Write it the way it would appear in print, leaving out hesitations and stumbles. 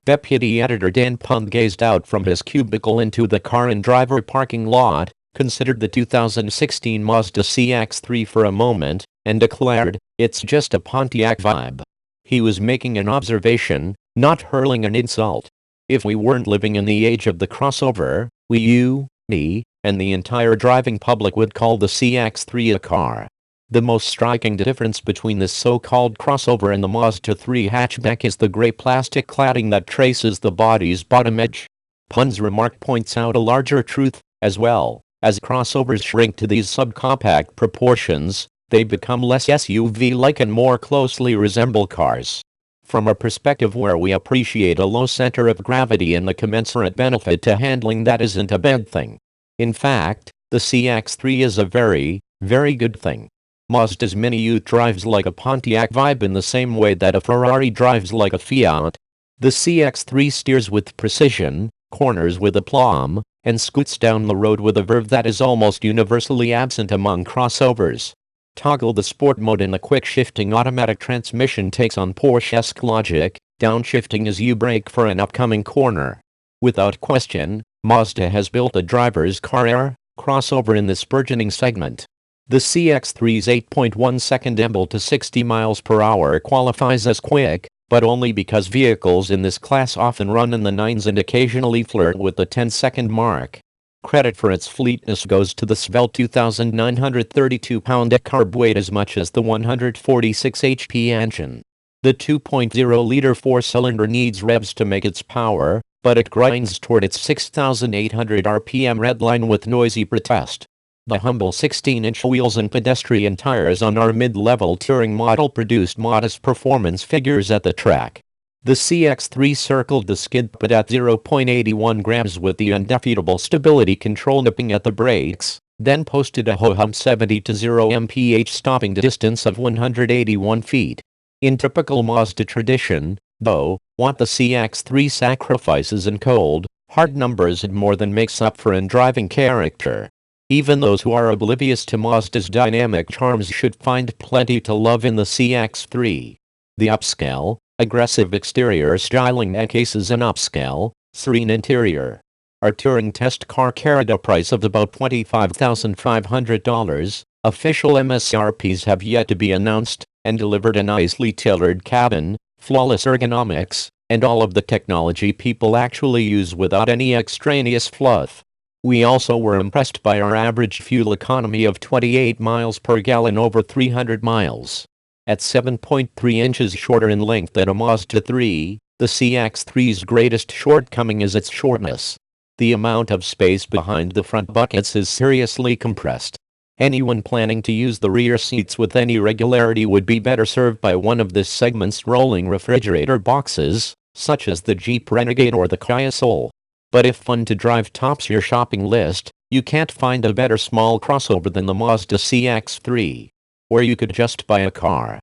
Deputy Editor Dan Pund gazed out from his cubicle into the car and driver parking lot, considered the 2016 Mazda CX-3 for a moment, and declared, "It's just a Pontiac vibe." He was making an observation, not hurling an insult. If we weren't living in the age of the crossover, you, me, and the entire driving public would call the CX-3 a car. The most striking difference between this so-called crossover and the Mazda 3 hatchback is the gray plastic cladding that traces the body's bottom edge. Pund's remark points out a larger truth, as well. As crossovers shrink to these subcompact proportions, they become less SUV-like and more closely resemble cars. From a perspective where we appreciate a low center of gravity and the commensurate benefit to handling, that isn't a bad thing. In fact, the CX-3 is a very, very good thing. Mazda's Mini Ute drives like a Pontiac vibe in the same way that a Ferrari drives like a Fiat. The CX-3 steers with precision, corners with aplomb, and scoots down the road with a verve that is almost universally absent among crossovers. Toggle the sport mode and the quick-shifting automatic transmission takes on Porsche-esque logic, downshifting as you brake for an upcoming corner. Without question, Mazda has built a driver's car crossover in this burgeoning segment. The CX-3's 8.1-second impulse to 60 miles per hour qualifies as quick, but only because vehicles in this class often run in the 9s and occasionally flirt with the 10-second mark. Credit for its fleetness goes to the svelte 2,932-pound carb weight as much as the 146 HP engine. The 2.0-liter four-cylinder needs revs to make its power, but it grinds toward its 6,800 RPM redline with noisy protest. The humble 16-inch wheels and pedestrian tires on our mid-level touring model produced modest performance figures at the track. The CX-3 circled the skid pad at 0.81 grams with the undefeatable stability control nipping at the brakes, then posted a ho-hum 70-0 mph stopping distance of 181 feet. In typical Mazda tradition, though, what the CX-3 sacrifices in cold, hard numbers it more than makes up for in driving character. Even those who are oblivious to Mazda's dynamic charms should find plenty to love in the CX-3. The upscale, aggressive exterior styling encases an upscale, serene interior. Our touring test car carried a price of about $25,500, official MSRPs have yet to be announced, and delivered a nicely tailored cabin, flawless ergonomics, and all of the technology people actually use without any extraneous fluff. We also were impressed by our average fuel economy of 28 miles per gallon over 300 miles. At 7.3 inches shorter in length than a Mazda 3, the CX-3's greatest shortcoming is its shortness. The amount of space behind the front buckets is seriously compressed. Anyone planning to use the rear seats with any regularity would be better served by one of this segment's rolling refrigerator boxes, such as the Jeep Renegade or the Kia Soul. But if fun to drive tops your shopping list, you can't find a better small crossover than the Mazda CX-3. Or you could just buy a car.